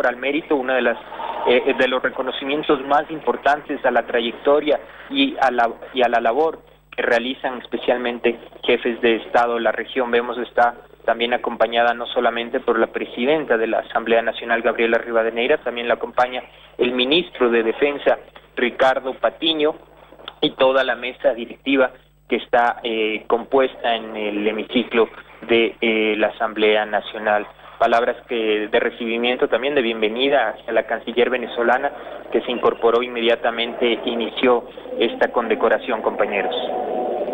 honor al mérito, una de las de los reconocimientos más importantes a la trayectoria y a la labor que realizan especialmente jefes de Estado de la región. Vemos está también acompañada no solamente por la presidenta de la Asamblea Nacional, Gabriela Rivadeneira, también la acompaña el ministro de Defensa, Ricardo Patiño, y toda la mesa directiva que está compuesta en el hemiciclo de la Asamblea Nacional. Palabras de recibimiento, también de bienvenida hacia la canciller venezolana, que se incorporó inmediatamente, inició esta condecoración, compañeros.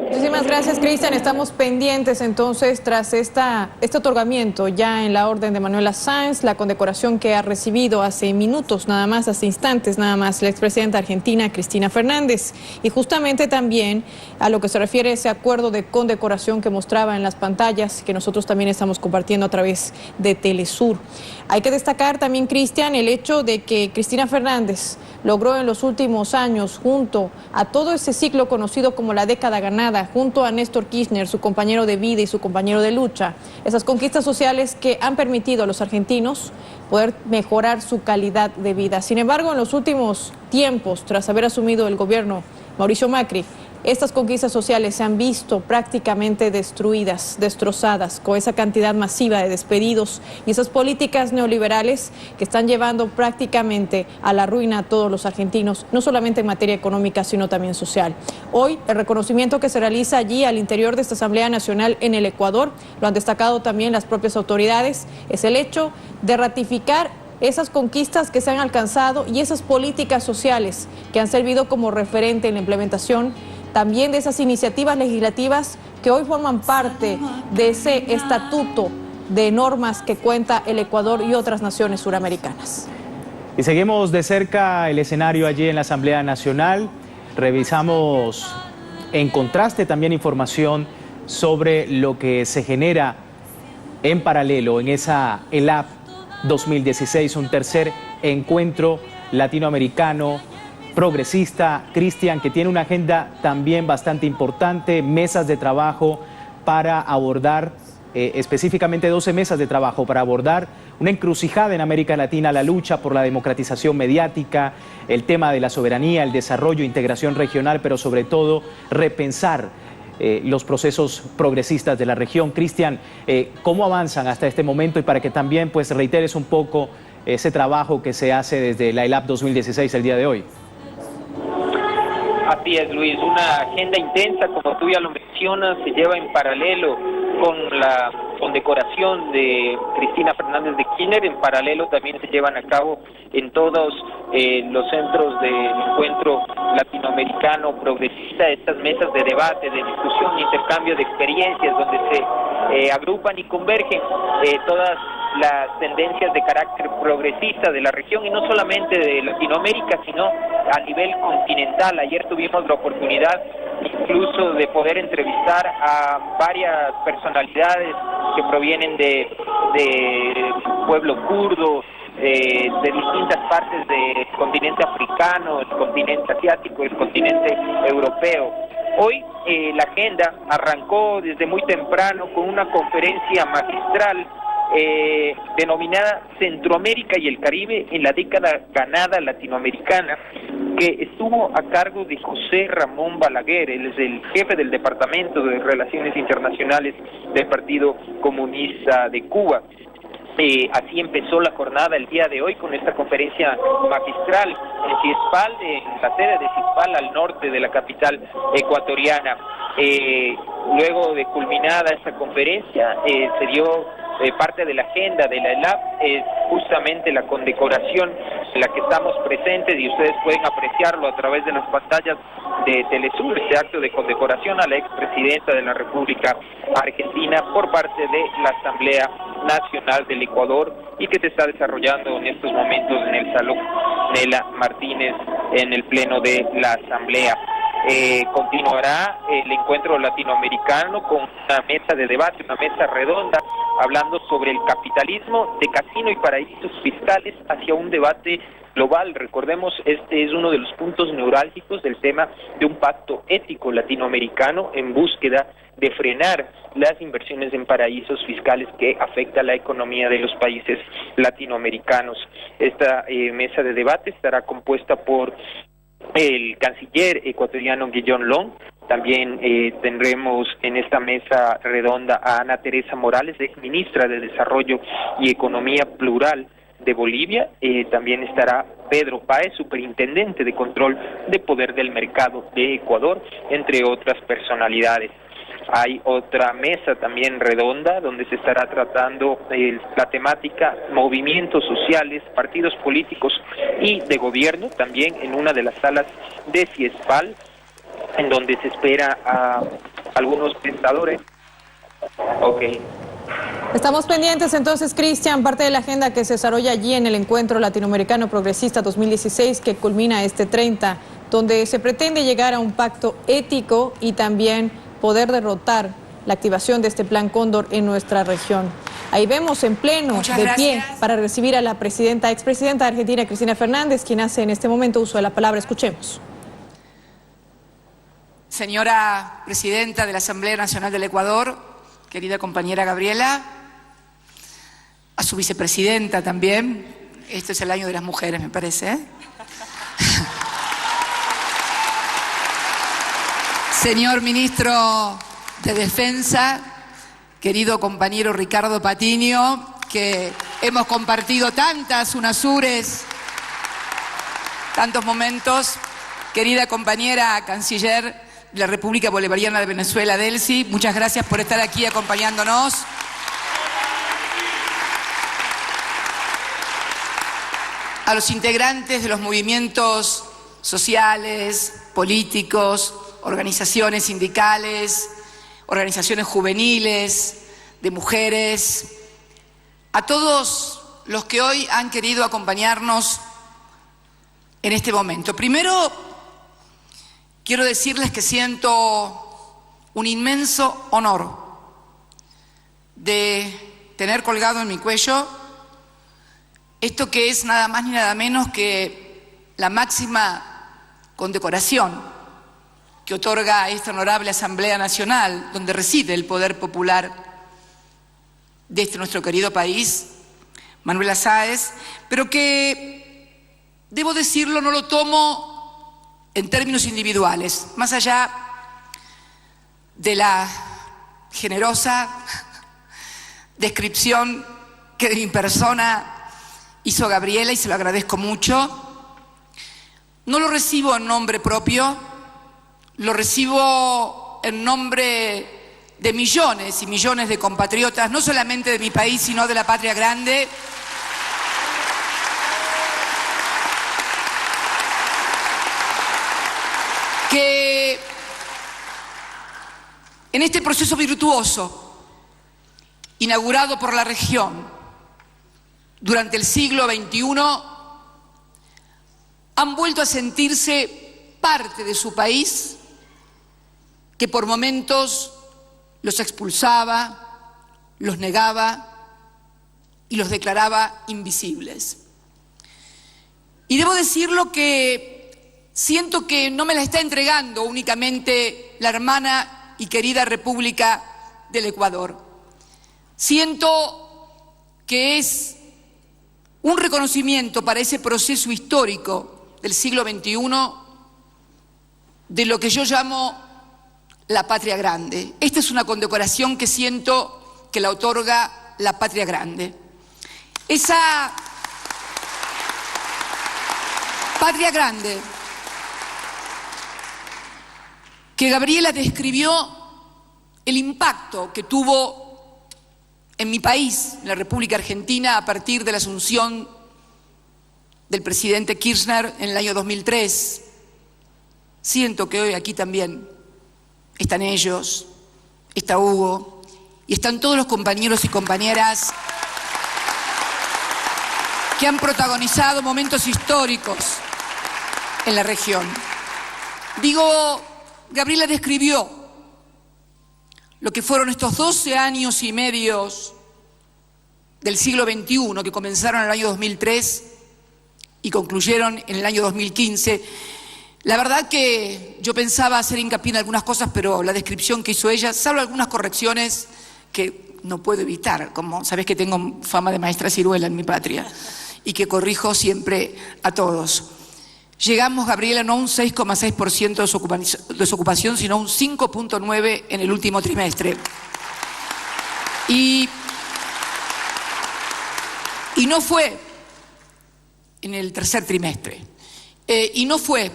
Muchísimas gracias, Cristian. Estamos pendientes entonces tras este otorgamiento ya en la orden de Manuela Sáenz, la condecoración que ha recibido hace minutos nada más, hace instantes nada más, la expresidenta argentina Cristina Fernández. Y justamente también a lo que se refiere ese acuerdo de condecoración que mostraba en las pantallas, que nosotros también estamos compartiendo a través de Telesur. Hay que destacar también, Cristian, el hecho de que Cristina Fernández logró en los últimos años, junto a todo ese ciclo conocido como la década ganada, junto a Néstor Kirchner, su compañero de vida y su compañero de lucha, esas conquistas sociales que han permitido a los argentinos poder mejorar su calidad de vida. Sin embargo, en los últimos tiempos, tras haber asumido el gobierno Mauricio Macri, estas conquistas sociales se han visto prácticamente destruidas, destrozadas, con esa cantidad masiva de despedidos y esas políticas neoliberales que están llevando prácticamente a la ruina a todos los argentinos, no solamente en materia económica, sino también social. Hoy, el reconocimiento que se realiza allí al interior de esta Asamblea Nacional en el Ecuador, lo han destacado también las propias autoridades, es el hecho de ratificar esas conquistas que se han alcanzado y esas políticas sociales que han servido como referente en la implementación también de esas iniciativas legislativas que hoy forman parte de ese estatuto de normas que cuenta el Ecuador y otras naciones suramericanas. Y seguimos de cerca el escenario allí en la Asamblea Nacional. Revisamos en contraste también información sobre lo que se genera en paralelo en esa ELAP 2016, un tercer encuentro latinoamericano progresista, Cristian, que tiene una agenda también bastante importante, mesas de trabajo para abordar, específicamente 12 mesas de trabajo para abordar una encrucijada en América Latina, la lucha por la democratización mediática, el tema de la soberanía, el desarrollo, integración regional, pero sobre todo repensar los procesos progresistas de la región. Cristian, ¿cómo avanzan hasta este momento? Y para que también pues reiteres un poco ese trabajo que se hace desde la ELAP 2016 el día de hoy. Así es, Luis, una agenda intensa, como tú ya lo mencionas, se lleva en paralelo con la condecoración de Cristina Fernández de Kirchner. En paralelo también se llevan a cabo en todos los centros de encuentro latinoamericano progresista estas mesas de debate, de discusión, intercambio de experiencias, donde se agrupan y convergen todas las tendencias de carácter progresista de la región, y no solamente de Latinoamérica, sino a nivel continental. Ayer tuvimos la oportunidad incluso de poder entrevistar a varias personalidades que provienen de pueblo kurdo, de distintas partes del continente africano, el continente asiático, el continente europeo. Hoy la agenda arrancó desde muy temprano con una conferencia magistral denominada Centroamérica y el Caribe en la década ganada latinoamericana, que estuvo a cargo de José Ramón Balaguer. Él es el jefe del Departamento de Relaciones Internacionales del Partido Comunista de Cuba. Así empezó la jornada el día de hoy con esta conferencia magistral en Cispal, en la sede de Cispal, al norte de la capital ecuatoriana. Luego de culminada esta conferencia, se dio parte de la agenda de la ELAP, justamente la condecoración en la que estamos presentes, y ustedes pueden apreciarlo a través de las pantallas de Telesur, este acto de condecoración a la expresidenta de la República Argentina por parte de la Asamblea Nacional del Ecuador, y que se está desarrollando en estos momentos en el Salón Nela Martínez, en el pleno de la Asamblea. Continuará el encuentro latinoamericano con una mesa de debate, una mesa redonda hablando sobre el capitalismo de casino y paraísos fiscales hacia un debate global. Recordemos, este es uno de los puntos neurálgicos del tema de un pacto ético latinoamericano en búsqueda de frenar las inversiones en paraísos fiscales que afecta la economía de los países latinoamericanos. Esta mesa de debate estará compuesta por el canciller ecuatoriano Guillón Long. También tendremos en esta mesa redonda a Ana Teresa Morales, ex ministra de Desarrollo y Economía Plural de Bolivia. También estará Pedro Páez, superintendente de control de poder del mercado de Ecuador, entre otras personalidades. Hay otra mesa también redonda donde se estará tratando la temática movimientos sociales, partidos políticos y de gobierno, también en una de las salas de CIESPAL, en donde se espera a algunos pensadores. Estamos pendientes entonces, Cristian, parte de la agenda que se desarrolla allí en el Encuentro Latinoamericano Progresista 2016, que culmina este 30, donde se pretende llegar a un pacto ético y también poder derrotar la activación de este Plan Cóndor en nuestra región. Ahí vemos en pleno, de pie, para recibir a la expresidenta de Argentina, Cristina Fernández, quien hace en este momento uso de la palabra. Escuchemos. Señora Presidenta de la Asamblea Nacional del Ecuador, querida compañera Gabriela, a su vicepresidenta también, este es el año de las mujeres, me parece, ¿eh? Señor Ministro de Defensa, querido compañero Ricardo Patiño, que hemos compartido tantas UNASURes, tantos momentos, querida compañera canciller de la República Bolivariana de Venezuela, Delcy, muchas gracias por estar aquí acompañándonos. A los integrantes de los movimientos sociales, políticos, organizaciones sindicales, organizaciones juveniles, de mujeres, a todos los que hoy han querido acompañarnos en este momento. Primero, quiero decirles que siento un inmenso honor de tener colgado en mi cuello esto que es nada más ni nada menos que la máxima condecoración que otorga esta honorable Asamblea Nacional, donde reside el poder popular de este nuestro querido país, Manuela Sáenz, pero que, debo decirlo, no lo tomo en términos individuales, más allá de la generosa descripción que de mi persona hizo Gabriela, y se lo agradezco mucho. No lo recibo en nombre propio, lo recibo en nombre de millones y millones de compatriotas, no solamente de mi país, sino de la patria grande, que en este proceso virtuoso, inaugurado por la región durante el siglo XXI, han vuelto a sentirse parte de su país, que por momentos los expulsaba, los negaba y los declaraba invisibles. Y debo decirlo que siento que no me la está entregando únicamente la hermana y querida República del Ecuador. Siento que es un reconocimiento para ese proceso histórico del siglo XXI de lo que yo llamo la patria grande. Esta es una condecoración que siento que la otorga la patria grande. Esa patria grande que Gabriela describió el impacto que tuvo en mi país, en la República Argentina, a partir de la asunción del presidente Kirchner en el año 2003. Siento que hoy aquí también están ellos, está Hugo y están todos los compañeros y compañeras que han protagonizado momentos históricos en la región. Digo, Gabriela describió lo que fueron estos 12 años y medio del siglo XXI, que comenzaron en el año 2003 y concluyeron en el año 2015, la verdad que yo pensaba hacer hincapié en algunas cosas, pero la descripción que hizo ella, salvo algunas correcciones que no puedo evitar, como sabés que tengo fama de maestra ciruela en mi patria y que corrijo siempre a todos. Llegamos, Gabriela, no a un 6,6% de desocupación, sino a un 5,9% en el último trimestre. Y no fue en el tercer trimestre. Y no fue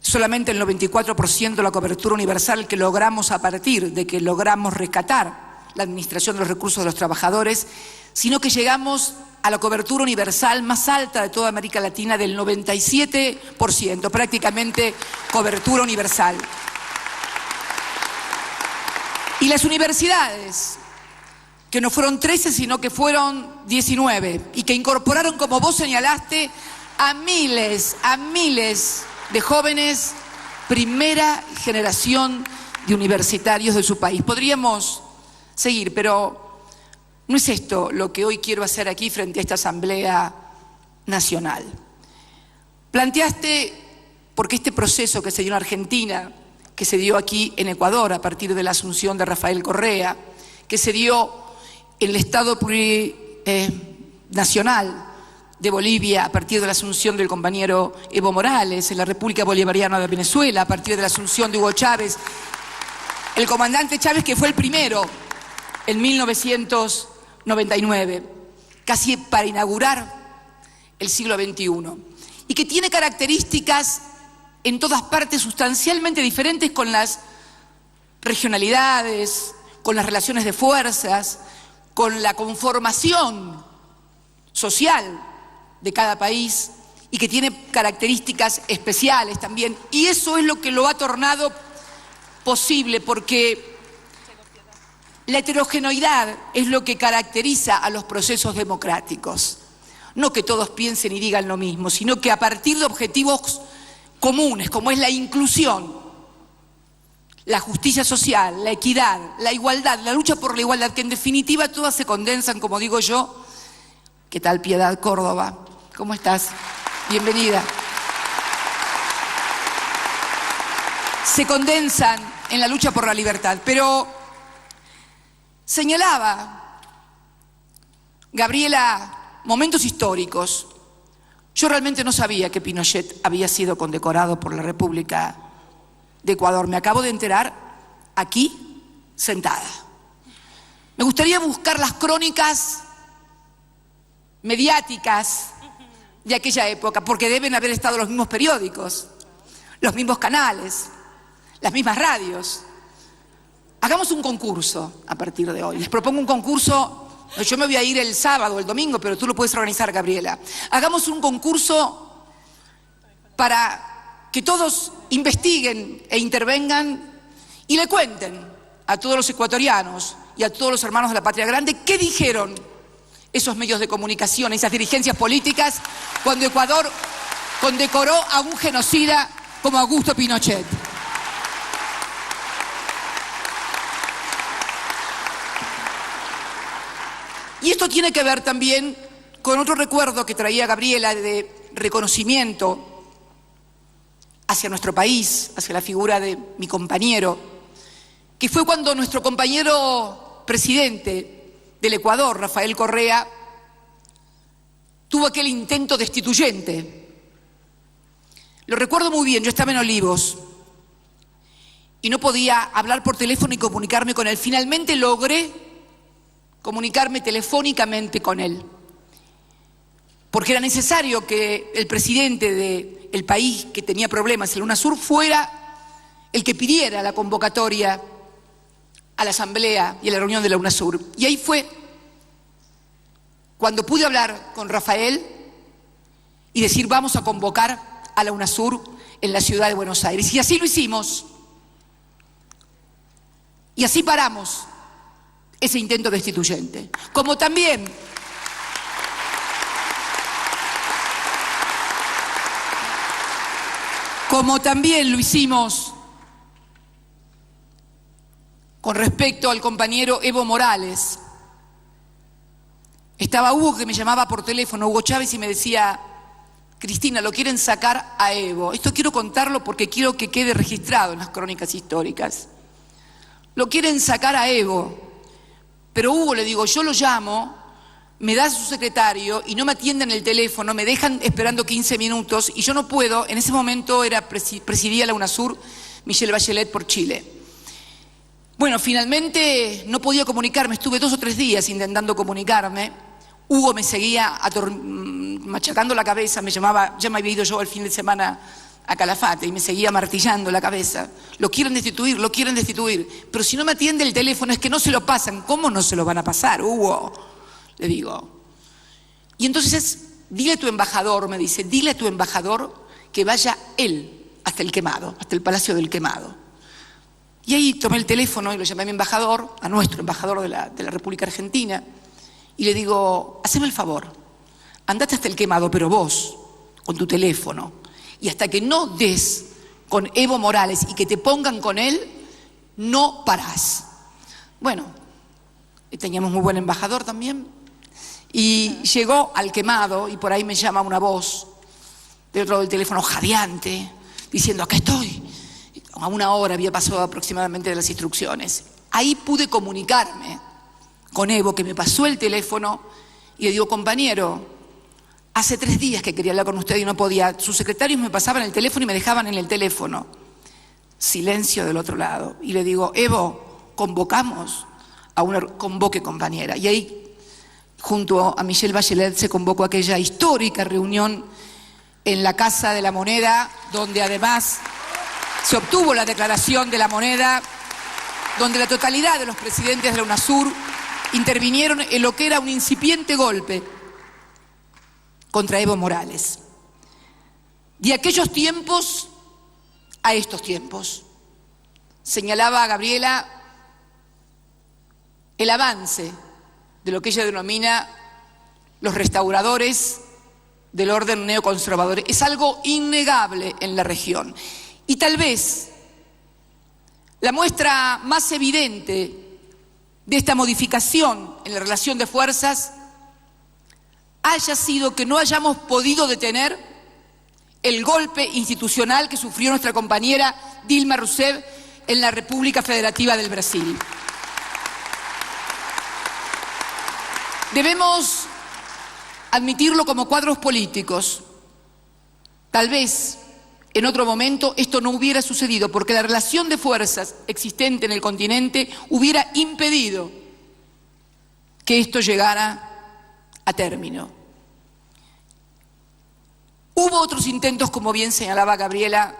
solamente el 94% de la cobertura universal que logramos a partir de que logramos rescatar la administración de los recursos de los trabajadores, sino que llegamos a la cobertura universal más alta de toda América Latina del 97%, prácticamente cobertura universal. Y las universidades, que no fueron 13, sino que fueron 19, y que incorporaron, como vos señalaste, a miles de jóvenes, primera generación de universitarios de su país. Podríamos seguir, pero no es esto lo que hoy quiero hacer aquí frente a esta Asamblea Nacional. Planteaste, porque este proceso que se dio en Argentina, que se dio aquí en Ecuador a partir de la asunción de Rafael Correa, que se dio en el Estado plurinacional de Bolivia a partir de la asunción del compañero Evo Morales, en la República Bolivariana de Venezuela a partir de la asunción de Hugo Chávez, el comandante Chávez, que fue el primero en 1999, casi para inaugurar el siglo XXI, y que tiene características en todas partes sustancialmente diferentes con las regionalidades, con las relaciones de fuerzas, con la conformación social de cada país, y que tiene características especiales también. Y eso es lo que lo ha tornado posible, porque la heterogeneidad es lo que caracteriza a los procesos democráticos. No que todos piensen y digan lo mismo, sino que a partir de objetivos comunes, como es la inclusión, la justicia social, la equidad, la igualdad, la lucha por la igualdad, que en definitiva todas se condensan, como digo yo. ¿Qué tal, Piedad Córdoba? ¿Cómo estás? Bienvenida. Se condensan en la lucha por la libertad. Pero señalaba Gabriela momentos históricos. Yo realmente no sabía que Pinochet había sido condecorado por la República de Ecuador. Me acabo de enterar aquí, sentada. Me gustaría buscar las crónicas mediáticas de aquella época, porque deben haber estado los mismos periódicos, los mismos canales, las mismas radios. Hagamos un concurso a partir de hoy. Les propongo un concurso. Yo me voy a ir el sábado o el domingo, pero tú lo puedes organizar, Gabriela. Hagamos un concurso para que todos investiguen e intervengan y le cuenten a todos los ecuatorianos y a todos los hermanos de la Patria Grande qué dijeron esos medios de comunicación, esas dirigencias políticas, cuando Ecuador condecoró a un genocida como Augusto Pinochet. Y esto tiene que ver también con otro recuerdo que traía Gabriela de reconocimiento hacia nuestro país, hacia la figura de mi compañero, que fue cuando nuestro compañero presidente del Ecuador, Rafael Correa, tuvo aquel intento destituyente. Lo recuerdo muy bien. Yo estaba en Olivos y no podía hablar por teléfono y comunicarme con él. Finalmente logré comunicarme telefónicamente con él, porque era necesario que el presidente del país que tenía problemas, el UNASUR, fuera el que pidiera la convocatoria a la asamblea y a la reunión de la UNASUR. Y ahí fue cuando pude hablar con Rafael y decir: vamos a convocar a la UNASUR en la ciudad de Buenos Aires. Y así lo hicimos. Y así paramos ese intento destituyente. Como también lo hicimos con respecto al compañero Evo Morales, estaba Hugo, que me llamaba por teléfono, Hugo Chávez, y me decía: Cristina, lo quieren sacar a Evo. Esto quiero contarlo porque quiero que quede registrado en las crónicas históricas. Lo quieren sacar a Evo. Pero Hugo, le digo, yo lo llamo, me da su secretario y no me atienden el teléfono, me dejan esperando 15 minutos y yo no puedo. En ese momento presidía la UNASUR Michelle Bachelet por Chile. Bueno, finalmente no podía comunicarme, estuve 2 o 3 días intentando comunicarme. Hugo me seguía machacando la cabeza, me llamaba, ya me había ido yo el fin de semana a Calafate y me seguía martillando la cabeza. Lo quieren destituir, pero si no me atiende el teléfono es que no se lo pasan. ¿Cómo no se lo van a pasar, Hugo? Le digo. Y entonces, dile a tu embajador, me dice, dile a tu embajador que vaya él hasta el Quemado, hasta el Palacio del Quemado. Y ahí tomé el teléfono y lo llamé a mi embajador, a nuestro embajador de la República Argentina, y le digo, haceme el favor, andate hasta el Quemado, pero vos, con tu teléfono, y hasta que no des con Evo Morales y que te pongan con él, no parás. Bueno, teníamos muy buen embajador también, y llegó al Quemado, y por ahí me llama una voz del otro lado del teléfono, jadeante, diciendo, acá estoy. A 1 hora había pasado aproximadamente de las instrucciones. Ahí pude comunicarme con Evo, que me pasó el teléfono, y le digo, compañero, hace 3 días que quería hablar con usted y no podía. Sus secretarios me pasaban el teléfono y me dejaban en el teléfono. Silencio del otro lado. Y le digo, Evo, convocamos a una... Convoque, compañera. Y ahí, junto a Michelle Bachelet, se convocó aquella histórica reunión en la Casa de la Moneda, donde además se obtuvo la declaración de la moneda, donde la totalidad de los presidentes de la UNASUR intervinieron en lo que era un incipiente golpe contra Evo Morales. De aquellos tiempos a estos tiempos, señalaba a Gabriela el avance de lo que ella denomina los restauradores del orden neoconservador. Es algo innegable en la región. Y tal vez la muestra más evidente de esta modificación en la relación de fuerzas haya sido que no hayamos podido detener el golpe institucional que sufrió nuestra compañera Dilma Rousseff en la República Federativa del Brasil. Debemos admitirlo como cuadros políticos. Tal vez en otro momento esto no hubiera sucedido porque la relación de fuerzas existente en el continente hubiera impedido que esto llegara a término. Hubo otros intentos, como bien señalaba Gabriela,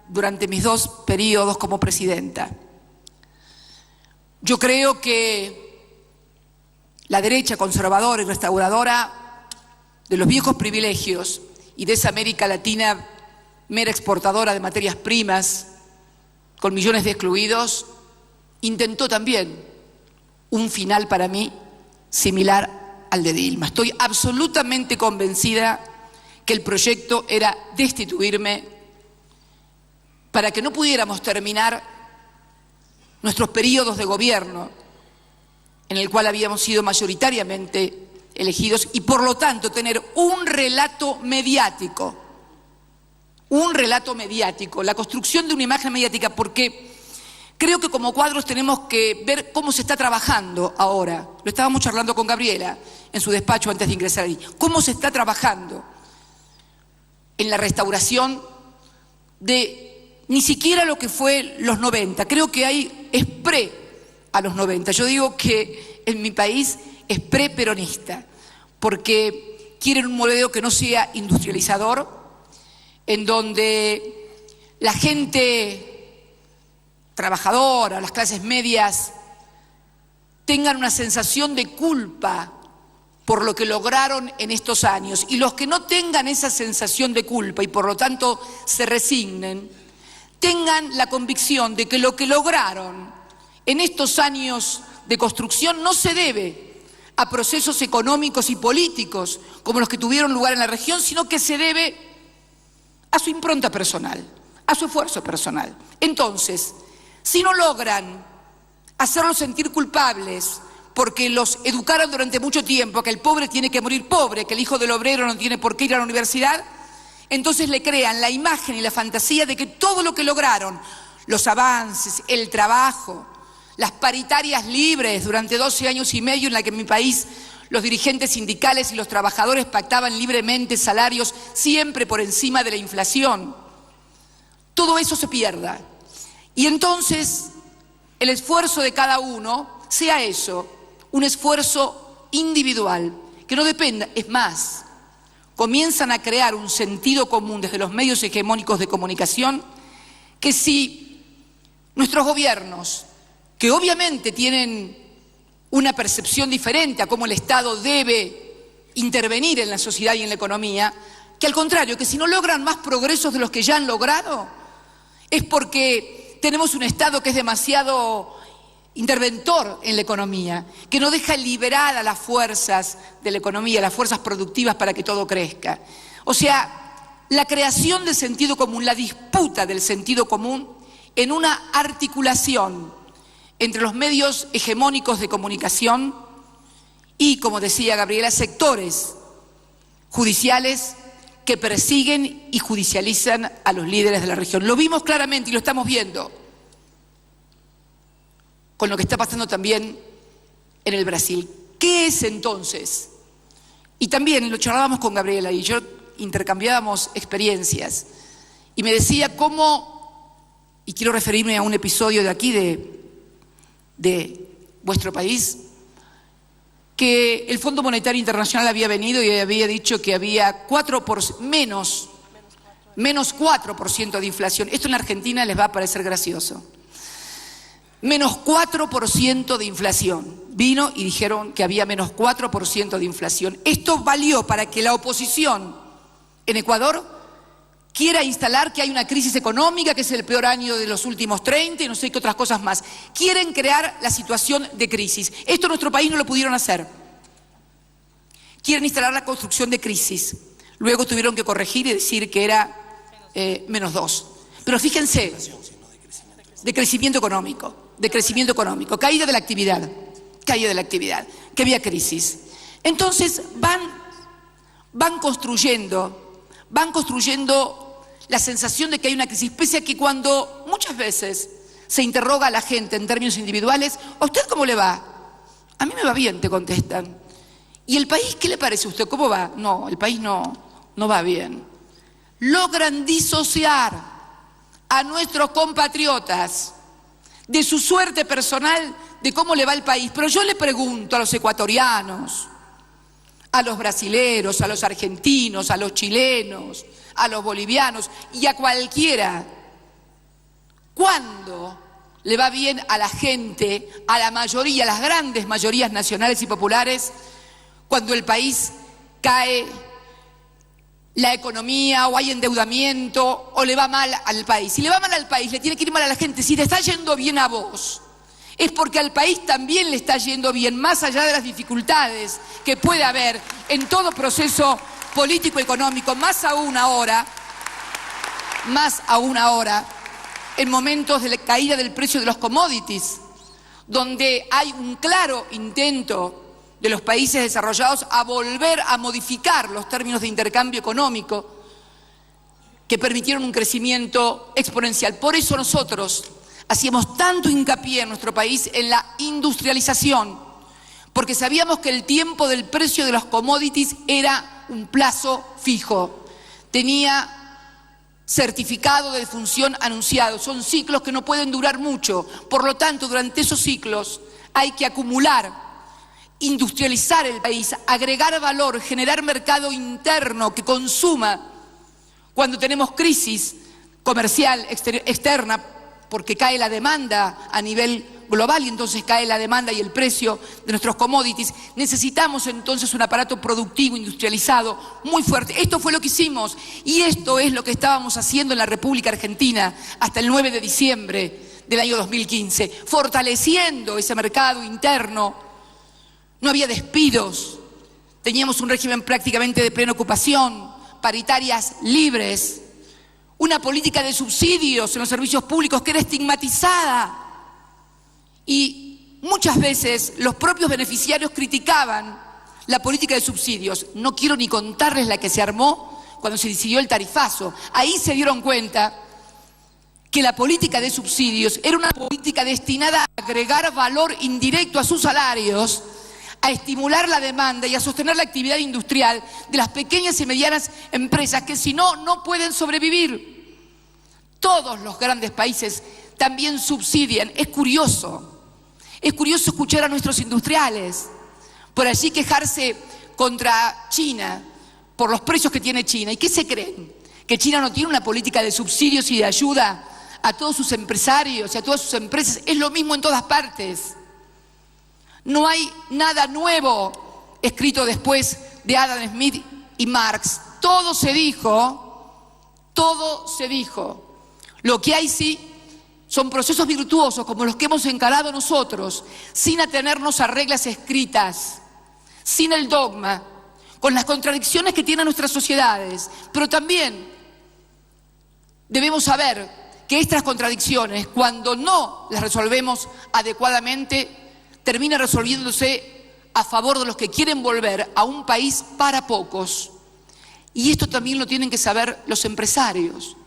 durante mis 2 periodos como presidenta. Yo creo que la derecha conservadora y restauradora de los viejos privilegios y de esa América Latina mera exportadora de materias primas, con millones de excluidos, intentó también un final para mí similar al de Dilma. Estoy absolutamente convencida que el proyecto era destituirme para que no pudiéramos terminar nuestros periodos de gobierno, en el cual habíamos sido mayoritariamente elegidos, y por lo tanto tener un relato mediático, la construcción de una imagen mediática, porque creo que como cuadros tenemos que ver cómo se está trabajando ahora. Lo estábamos charlando con Gabriela en su despacho antes de ingresar ahí. ¿Cómo se está trabajando en la restauración de ni siquiera lo que fue los 90? Creo que hay es pre a los 90. Yo digo que en mi país es pre-peronista, porque quieren un modelo que no sea industrializador, en donde la gente trabajadora, las clases medias, tengan una sensación de culpa por lo que lograron en estos años, y los que no tengan esa sensación de culpa y por lo tanto se resignen, tengan la convicción de que lo que lograron en estos años de construcción no se debe a procesos económicos y políticos como los que tuvieron lugar en la región, sino que se debe a su impronta personal, a su esfuerzo personal. Entonces, si no logran hacerlos sentir culpables porque los educaron durante mucho tiempo, que el pobre tiene que morir pobre, que el hijo del obrero no tiene por qué ir a la universidad, entonces le crean la imagen y la fantasía de que todo lo que lograron, los avances, el trabajo, las paritarias libres durante 12 años y medio en la que en mi país los dirigentes sindicales y los trabajadores pactaban libremente salarios siempre por encima de la inflación, todo eso se pierda. Y entonces el esfuerzo de cada uno sea eso, un esfuerzo individual, que no dependa, es más, comienzan a crear un sentido común desde los medios hegemónicos de comunicación, que si nuestros gobiernos, que obviamente tienen una percepción diferente a cómo el Estado debe intervenir en la sociedad y en la economía, que al contrario, que si no logran más progresos de los que ya han logrado, es porque tenemos un Estado que es demasiado interventor en la economía, que no deja liberar a las fuerzas de la economía, las fuerzas productivas para que todo crezca. O sea, la creación del sentido común, la disputa del sentido común en una articulación entre los medios hegemónicos de comunicación y, como decía Gabriela, sectores judiciales que persiguen y judicializan a los líderes de la región. Lo vimos claramente y lo estamos viendo con lo que está pasando también en el Brasil. ¿Qué es entonces? Y también lo charlábamos con Gabriela y yo intercambiábamos experiencias y me decía cómo, y quiero referirme a un episodio de aquí de vuestro país, que el Fondo Monetario Internacional había venido y había dicho que había menos 4% de inflación. Esto en la Argentina les va a parecer gracioso. Menos 4% de inflación. Vino y dijeron que había menos 4% de inflación. Esto valió para que la oposición en Ecuador quiera instalar que hay una crisis económica, que es el peor año de los últimos 30 y no sé qué otras cosas más. Quieren crear la situación de crisis. Esto en nuestro país no lo pudieron hacer. Quieren instalar la construcción de crisis. Luego tuvieron que corregir y decir que era menos 2. Pero fíjense, de crecimiento económico, caída de la actividad, que había crisis. Entonces van construyendo la sensación de que hay una crisis, pese a que cuando muchas veces se interroga a la gente en términos individuales, ¿a usted cómo le va? A mí me va bien, te contestan. ¿Y el país qué le parece a usted? ¿Cómo va? No, el país no va bien. Logran disociar a nuestros compatriotas de su suerte personal, de cómo le va el país. Pero yo le pregunto a los ecuatorianos, a los brasileros, a los argentinos, a los chilenos, a los bolivianos y a cualquiera, ¿cuándo le va bien a la gente, a la mayoría, a las grandes mayorías nacionales y populares, cuando el país cae la economía o hay endeudamiento o le va mal al país? Si le va mal al país, le tiene que ir mal a la gente. Si te está yendo bien a vos, es porque al país también le está yendo bien, más allá de las dificultades que puede haber en todo proceso político-económico, más aún ahora, en momentos de la caída del precio de los commodities, donde hay un claro intento de los países desarrollados a volver a modificar los términos de intercambio económico que permitieron un crecimiento exponencial. Por eso nosotros hacíamos tanto hincapié en nuestro país en la industrialización, porque sabíamos que el tiempo del precio de los commodities era un plazo fijo, tenía certificado de defunción anunciado, son ciclos que no pueden durar mucho, por lo tanto durante esos ciclos hay que acumular, industrializar el país, agregar valor, generar mercado interno que consuma cuando tenemos crisis comercial externa, porque cae la demanda a nivel global y entonces cae la demanda y el precio de nuestros commodities. Necesitamos entonces un aparato productivo, industrializado, muy fuerte. Esto fue lo que hicimos y esto es lo que estábamos haciendo en la República Argentina hasta el 9 de diciembre del año 2015, fortaleciendo ese mercado interno. No había despidos, teníamos un régimen prácticamente de plena ocupación, paritarias libres, una política de subsidios en los servicios públicos que era estigmatizada y Muchas veces los propios beneficiarios criticaban la política de subsidios. No quiero ni contarles la que se armó cuando se decidió el tarifazo. Ahí se dieron cuenta que la política de subsidios era una política destinada a agregar valor indirecto a sus salarios, a estimular la demanda y a sostener la actividad industrial de las pequeñas y medianas empresas que si no, no pueden sobrevivir. Todos los grandes países también subsidian. Es curioso escuchar a nuestros industriales por allí quejarse contra China por los precios que tiene China. ¿Y qué se creen? ¿Que China no tiene una política de subsidios y de ayuda a todos sus empresarios y a todas sus empresas? Es lo mismo en todas partes. No hay nada nuevo escrito después de Adam Smith y Marx. Todo se dijo. Lo que hay sí son procesos virtuosos como los que hemos encarado nosotros, sin atenernos a reglas escritas, sin el dogma, con las contradicciones que tienen nuestras sociedades, pero también debemos saber que estas contradicciones, cuando no las resolvemos adecuadamente, terminan resolviéndose a favor de los que quieren volver a un país para pocos. Y esto también lo tienen que saber los empresarios.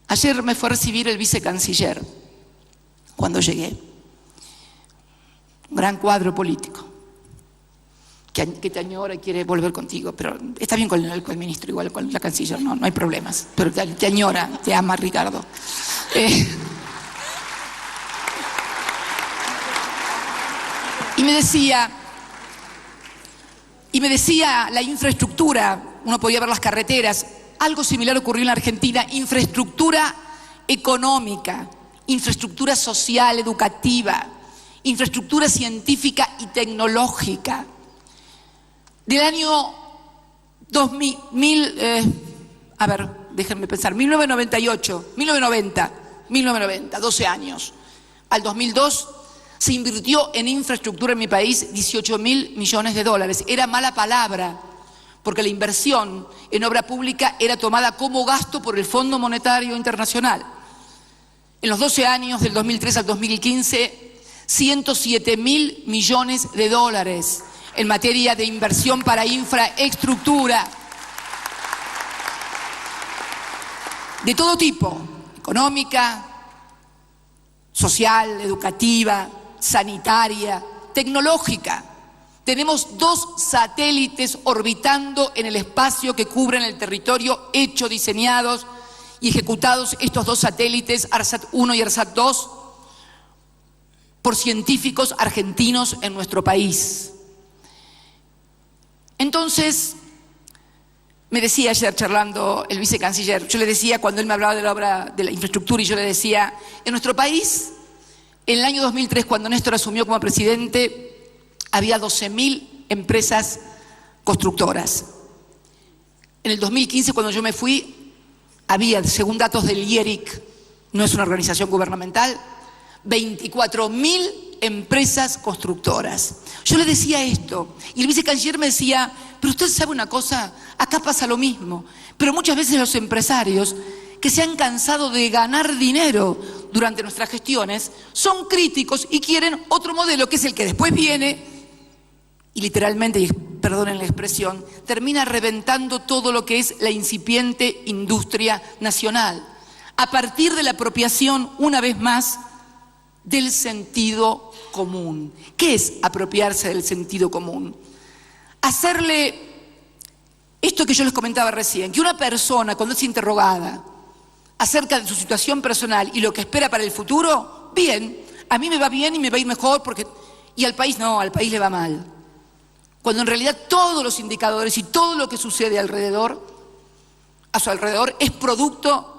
Ayer me fue a recibir el vicecanciller cuando llegué. Un gran cuadro político que te añora y quiere volver contigo, pero está bien con el ministro, igual con la canciller, no hay problemas, pero te añora, te ama, Ricardo. Y me decía la infraestructura, uno podía ver las carreteras. Algo similar ocurrió en la Argentina: infraestructura económica, infraestructura social, educativa, infraestructura científica y tecnológica. Del año 1990, 12 años, al 2002 se invirtió en infraestructura en mi país 18.000 millones de dólares. Era mala palabra, porque la inversión en obra pública era tomada como gasto por el Fondo Monetario Internacional. En los 12 años, del 2003 al 2015, 107.000 millones de dólares en materia de inversión para infraestructura. De todo tipo: económica, social, educativa, sanitaria, tecnológica. Tenemos 2 satélites orbitando en el espacio que cubren el territorio, diseñados y ejecutados estos 2 satélites, ARSAT-1 y ARSAT-2, por científicos argentinos en nuestro país. Entonces, me decía ayer charlando el vicecanciller, yo le decía, cuando él me hablaba de la obra de la infraestructura, y yo le decía, en nuestro país, en el año 2003, cuando Néstor asumió como presidente, había 12.000 empresas constructoras. En el 2015, cuando yo me fui, había, según datos del IERIC, no es una organización gubernamental, 24.000 empresas constructoras. Yo le decía esto, y el vicecanciller me decía, pero usted sabe una cosa, acá pasa lo mismo, pero muchas veces los empresarios que se han cansado de ganar dinero durante nuestras gestiones son críticos y quieren otro modelo, que es el que después viene y literalmente, y perdonen la expresión, termina reventando todo lo que es la incipiente industria nacional, a partir de la apropiación, una vez más, del sentido común. ¿Qué es apropiarse del sentido común? Hacerle esto que yo les comentaba recién, que una persona, cuando es interrogada acerca de su situación personal y lo que espera para el futuro, bien, a mí me va bien y me va a ir mejor, y al país no, al país le va mal. Cuando en realidad todos los indicadores y todo lo que sucede a su alrededor, es producto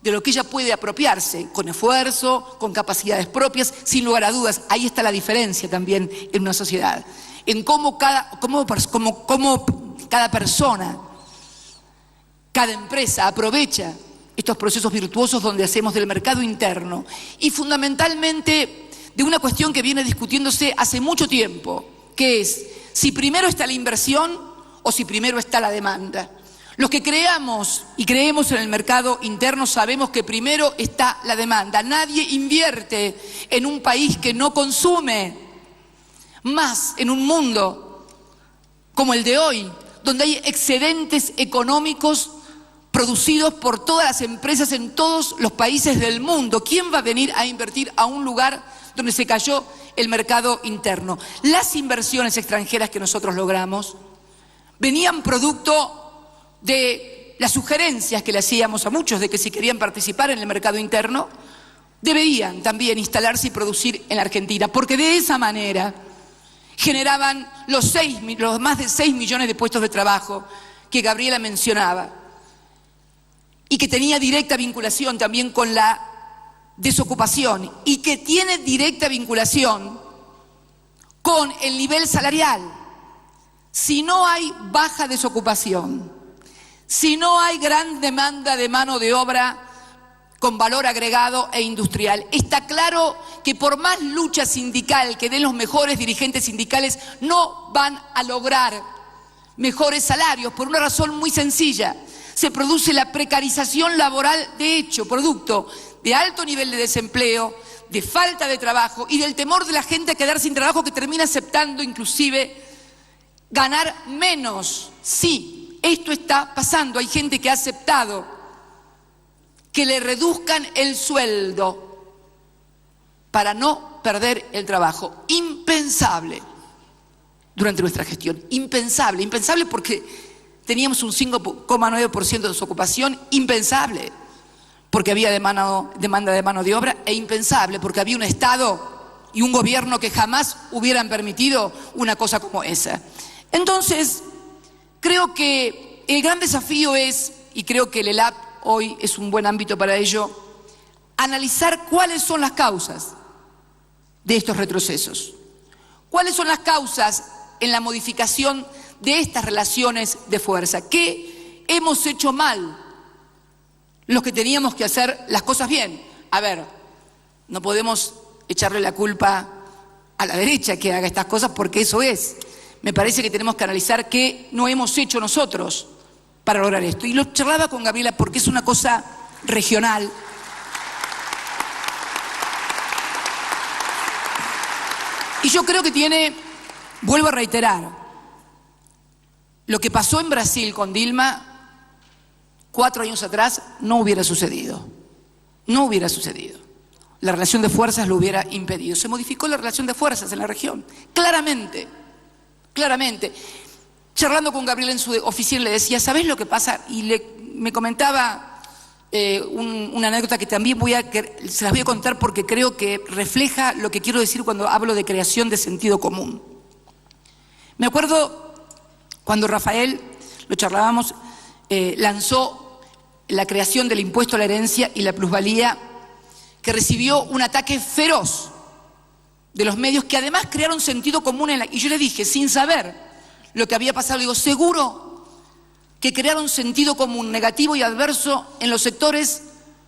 de lo que ella puede apropiarse, con esfuerzo, con capacidades propias, sin lugar a dudas. Ahí está la diferencia también en una sociedad, en cómo cada persona, cada empresa aprovecha estos procesos virtuosos donde hacemos del mercado interno, y fundamentalmente de una cuestión que viene discutiéndose hace mucho tiempo, que es si primero está la inversión o si primero está la demanda. Los que creamos y creemos en el mercado interno sabemos que primero está la demanda. Nadie invierte en un país que no consume, más en un mundo como el de hoy, donde hay excedentes económicos producidos por todas las empresas en todos los países del mundo. ¿Quién va a venir a invertir a un lugar donde se cayó el mercado interno? Las inversiones extranjeras que nosotros logramos venían producto de las sugerencias que le hacíamos a muchos de que si querían participar en el mercado interno, deberían también instalarse y producir en la Argentina, porque de esa manera generaban los más de 6 millones de puestos de trabajo que Gabriela mencionaba y que tenía directa vinculación también con la desocupación y que tiene directa vinculación con el nivel salarial. Si no hay baja desocupación, si no hay gran demanda de mano de obra con valor agregado e industrial, está claro que por más lucha sindical que den los mejores dirigentes sindicales, no van a lograr mejores salarios por una razón muy sencilla. Se produce la precarización laboral de hecho, producto de alto nivel de desempleo, de falta de trabajo y del temor de la gente a quedar sin trabajo, que termina aceptando inclusive ganar menos. Sí, esto está pasando. Hay gente que ha aceptado que le reduzcan el sueldo para no perder el trabajo. Impensable durante nuestra gestión. Impensable. Impensable porque teníamos un 5,9% de desocupación. Impensable porque había demanda de mano de obra. E impensable porque había un Estado y un gobierno que jamás hubieran permitido una cosa como esa. Entonces, creo que el gran desafío es, y creo que el ELAP hoy es un buen ámbito para ello, analizar cuáles son las causas de estos retrocesos. ¿Cuáles son las causas en la modificación de estas relaciones de fuerza? ¿Qué hemos hecho mal los que teníamos que hacer las cosas bien? A ver, no podemos echarle la culpa a la derecha que haga estas cosas, porque eso es. Me parece que tenemos que analizar qué no hemos hecho nosotros para lograr esto. Y lo charlaba con Gabriela porque es una cosa regional. Y yo creo que vuelvo a reiterar, lo que pasó en Brasil con Dilma 4 años atrás no hubiera sucedido. No hubiera sucedido. La relación de fuerzas lo hubiera impedido. Se modificó la relación de fuerzas en la región, claramente. Claramente. Charlando con Gabriela en su oficina le decía, ¿sabés lo que pasa? Y me comentaba una anécdota que también se las voy a contar porque creo que refleja lo que quiero decir cuando hablo de creación de sentido común. Me acuerdo cuando Rafael, lo charlábamos, lanzó la creación del impuesto a la herencia y la plusvalía, que recibió un ataque feroz de los medios que además crearon sentido común y yo le dije, sin saber lo que había pasado, digo, seguro que crearon sentido común negativo y adverso en los sectores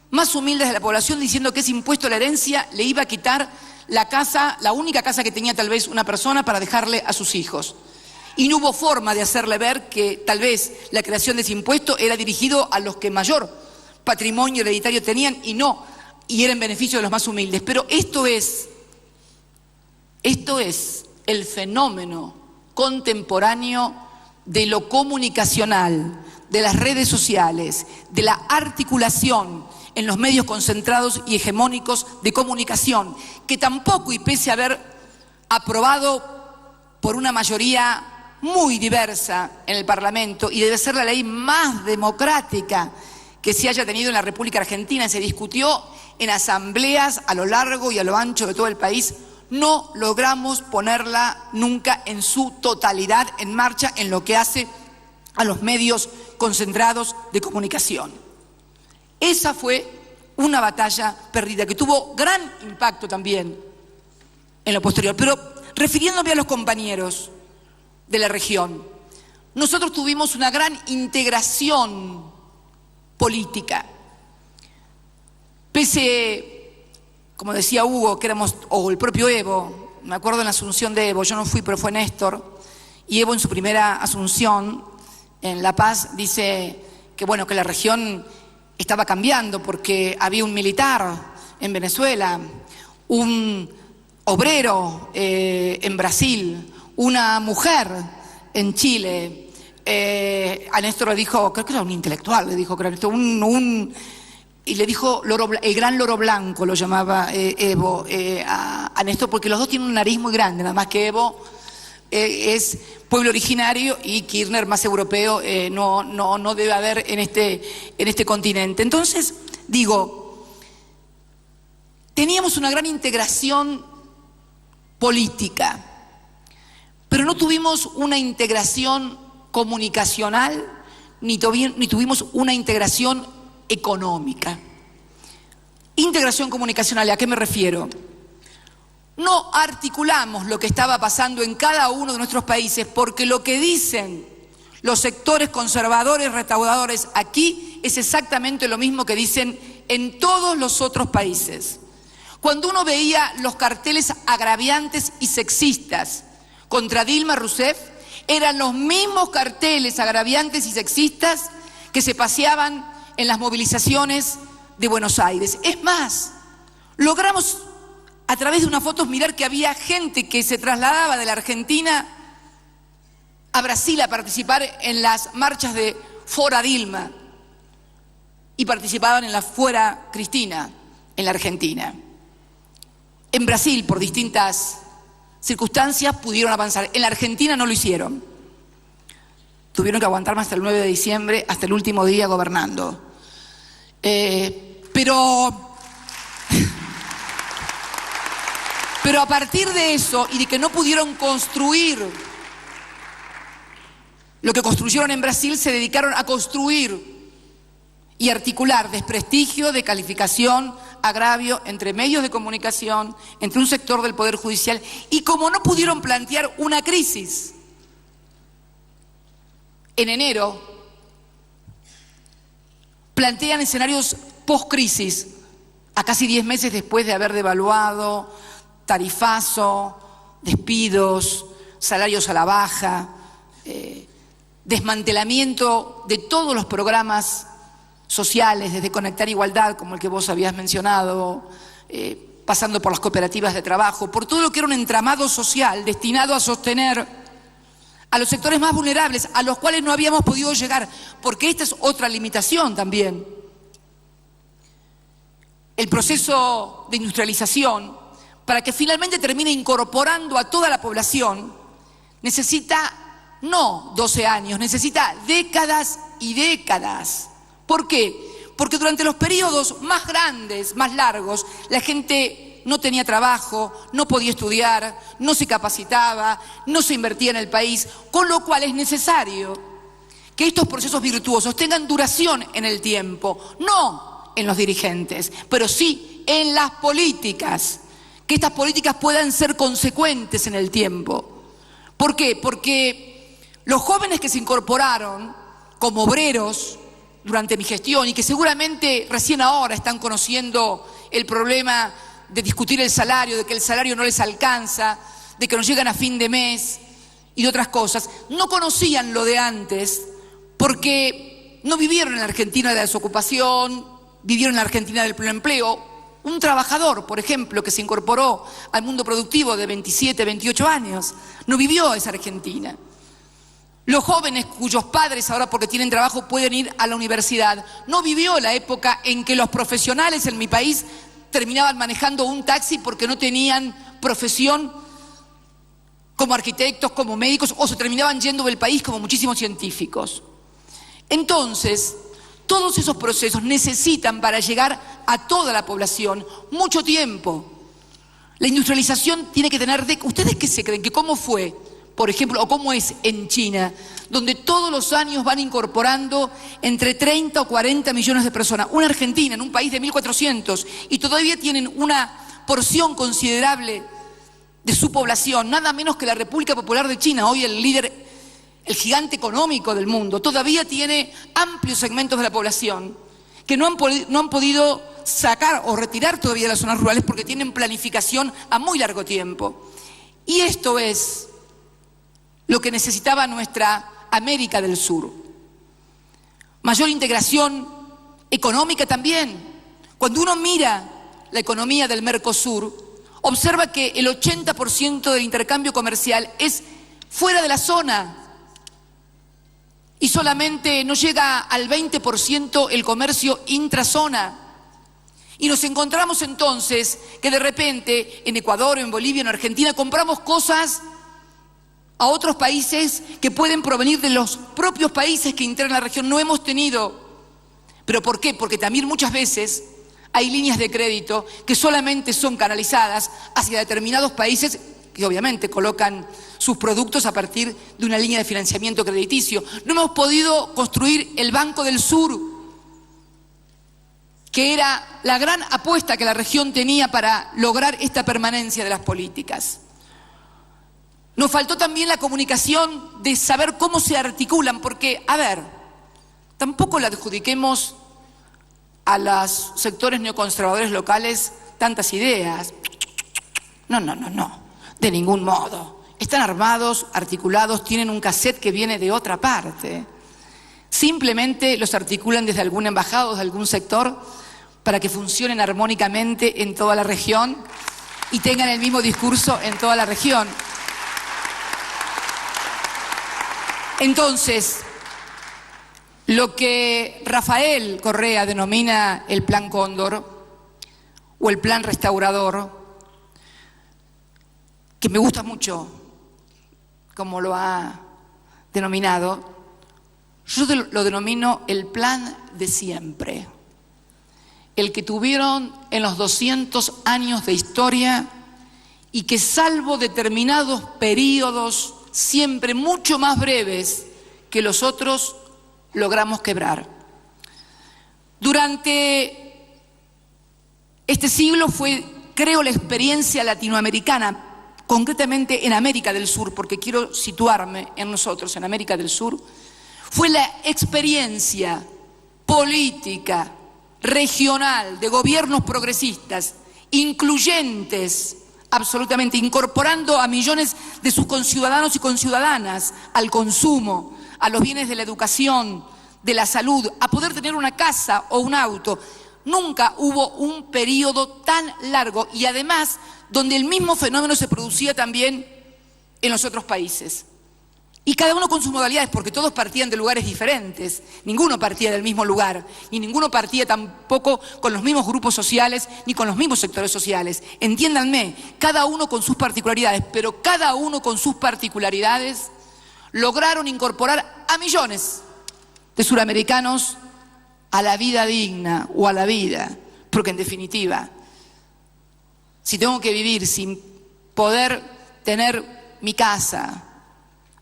más humildes de la población, diciendo que ese impuesto a la herencia le iba a quitar la casa, la única casa que tenía tal vez una persona para dejarle a sus hijos. Y no hubo forma de hacerle ver que tal vez la creación de ese impuesto era dirigido a los que mayor patrimonio hereditario tenían y era en beneficio de los más humildes. Pero esto es el fenómeno contemporáneo de lo comunicacional, de las redes sociales, de la articulación en los medios concentrados y hegemónicos de comunicación, que tampoco, y pese a haber aprobado por una mayoría muy diversa en el Parlamento, y debe ser la ley más democrática que se haya tenido en la República Argentina, se discutió en asambleas a lo largo y a lo ancho de todo el país, no logramos ponerla nunca en su totalidad en marcha en lo que hace a los medios concentrados de comunicación. Esa fue una batalla perdida que tuvo gran impacto también en lo posterior. Pero refiriéndome a los compañeros de la región, nosotros tuvimos una gran integración política. Pese, como decía Hugo, que éramos, o el propio Evo, me acuerdo en la asunción de Evo, yo no fui, pero fue Néstor, y Evo en su primera asunción en La Paz, dice que, bueno, que la región estaba cambiando porque había un militar en Venezuela, un obrero en Brasil, una mujer en Chile. A Néstor le dijo, creo que era un intelectual, le dijo, creo que y le dijo el gran loro blanco, lo llamaba Evo a Néstor, porque los dos tienen un nariz muy grande, nada más que Evo es pueblo originario y Kirchner más europeo, no debe haber en este continente. Entonces, digo, teníamos una gran integración política, pero no tuvimos una integración comunicacional, ni tuvimos una integración económica. Integración comunicacional, ¿a qué me refiero? No articulamos lo que estaba pasando en cada uno de nuestros países, porque lo que dicen los sectores conservadores, restauradores aquí, es exactamente lo mismo que dicen en todos los otros países. Cuando uno veía los carteles agraviantes y sexistas contra Dilma Rousseff, eran los mismos carteles agraviantes y sexistas que se paseaban en las movilizaciones de Buenos Aires. Es más, logramos a través de unas fotos mirar que había gente que se trasladaba de la Argentina a Brasil a participar en las marchas de Fora Dilma y participaban en la Fuera Cristina en la Argentina. En Brasil, por distintas circunstancias, pudieron avanzar. En la Argentina no lo hicieron. Tuvieron que aguantarme hasta el 9 de diciembre, hasta el último día gobernando. Pero a partir de eso y de que no pudieron construir lo que construyeron en Brasil, se dedicaron a construir y articular desprestigio, descalificación, agravio entre medios de comunicación, entre un sector del Poder Judicial, y como no pudieron plantear una crisis, en enero plantean escenarios post-crisis, a casi 10 meses después de haber devaluado, tarifazo, despidos, salarios a la baja, desmantelamiento de todos los programas sociales, desde Conectar Igualdad, como el que vos habías mencionado, pasando por las cooperativas de trabajo, por todo lo que era un entramado social destinado a sostener a los sectores más vulnerables, a los cuales no habíamos podido llegar, porque esta es otra limitación también. El proceso de industrialización, para que finalmente termine incorporando a toda la población, necesita no 12 años, necesita décadas y décadas. ¿Por qué? Porque durante los periodos más grandes, más largos, la gente no tenía trabajo, no podía estudiar, no se capacitaba, no se invertía en el país, con lo cual es necesario que estos procesos virtuosos tengan duración en el tiempo, no en los dirigentes, pero sí en las políticas, que estas políticas puedan ser consecuentes en el tiempo. ¿Por qué? Porque los jóvenes que se incorporaron como obreros durante mi gestión y que seguramente recién ahora están conociendo el problema de discutir el salario, de que el salario no les alcanza, de que no llegan a fin de mes y de otras cosas, no conocían lo de antes porque no vivieron en la Argentina de la desocupación, vivieron en la Argentina del pleno empleo. Un trabajador, por ejemplo, que se incorporó al mundo productivo de 27, 28 años, no vivió esa Argentina. Los jóvenes cuyos padres ahora porque tienen trabajo pueden ir a la universidad, no vivió la época en que los profesionales en mi país terminaban manejando un taxi porque no tenían profesión como arquitectos, como médicos, o se terminaban yendo del país como muchísimos científicos. Entonces, todos esos procesos necesitan para llegar a toda la población mucho tiempo. La industrialización tiene que tener... ¿Ustedes qué se creen? ¿Que cómo fue, por ejemplo, o cómo es en China, donde todos los años van incorporando entre 30 o 40 millones de personas? Una Argentina, en un país de 1.400, y todavía tienen una porción considerable de su población, nada menos que la República Popular de China, hoy el líder, el gigante económico del mundo, todavía tiene amplios segmentos de la población que no han podido sacar o retirar todavía de las zonas rurales porque tienen planificación a muy largo tiempo. Y esto es lo que necesitaba nuestra América del Sur. mayor integración económica también. Cuando uno mira la economía del Mercosur, observa que el 80% del intercambio comercial es fuera de la zona y solamente no llega al 20% el comercio intrazona. Y nos encontramos entonces que de repente en Ecuador, en Bolivia, en Argentina compramos cosas a otros países que pueden provenir de los propios países que integran la región. No hemos tenido. ¿Pero por qué? Porque también muchas veces hay líneas de crédito que solamente son canalizadas hacia determinados países que obviamente colocan sus productos a partir de una línea de financiamiento crediticio. No hemos podido construir el Banco del Sur, que era la gran apuesta que la región tenía para lograr esta permanencia de las políticas. Nos faltó también la comunicación de saber cómo se articulan, porque, a ver, tampoco le adjudiquemos a los sectores neoconservadores locales tantas ideas. No, de ningún modo. Están armados, articulados, tienen un cassette que viene de otra parte. Simplemente los articulan desde alguna embajada o de algún sector para que funcionen armónicamente en toda la región y tengan el mismo discurso en toda la región. Entonces, lo que Rafael Correa denomina el Plan Cóndor o el Plan Restaurador, que me gusta mucho como lo ha denominado, yo lo denomino el plan de siempre, el que tuvieron en los 200 años de historia y que, salvo determinados periodos siempre mucho más breves que los otros, logramos quebrar. Durante este siglo fue, creo, la experiencia latinoamericana, concretamente en América del Sur, porque quiero situarme en nosotros, en América del Sur, fue la experiencia política, regional, de gobiernos progresistas, incluyentes, absolutamente, incorporando a millones de sus conciudadanos y conciudadanas al consumo, a los bienes de la educación, de la salud, a poder tener una casa o un auto. Nunca hubo un periodo tan largo y además donde el mismo fenómeno se producía también en los otros países. Y cada uno con sus modalidades, porque todos partían de lugares diferentes. Ninguno partía del mismo lugar, ni ninguno partía tampoco con los mismos grupos sociales, ni con los mismos sectores sociales. Entiéndanme, cada uno con sus particularidades, pero cada uno con sus particularidades lograron incorporar a millones de suramericanos a la vida digna o a la vida, porque en definitiva, si tengo que vivir sin poder tener mi casa,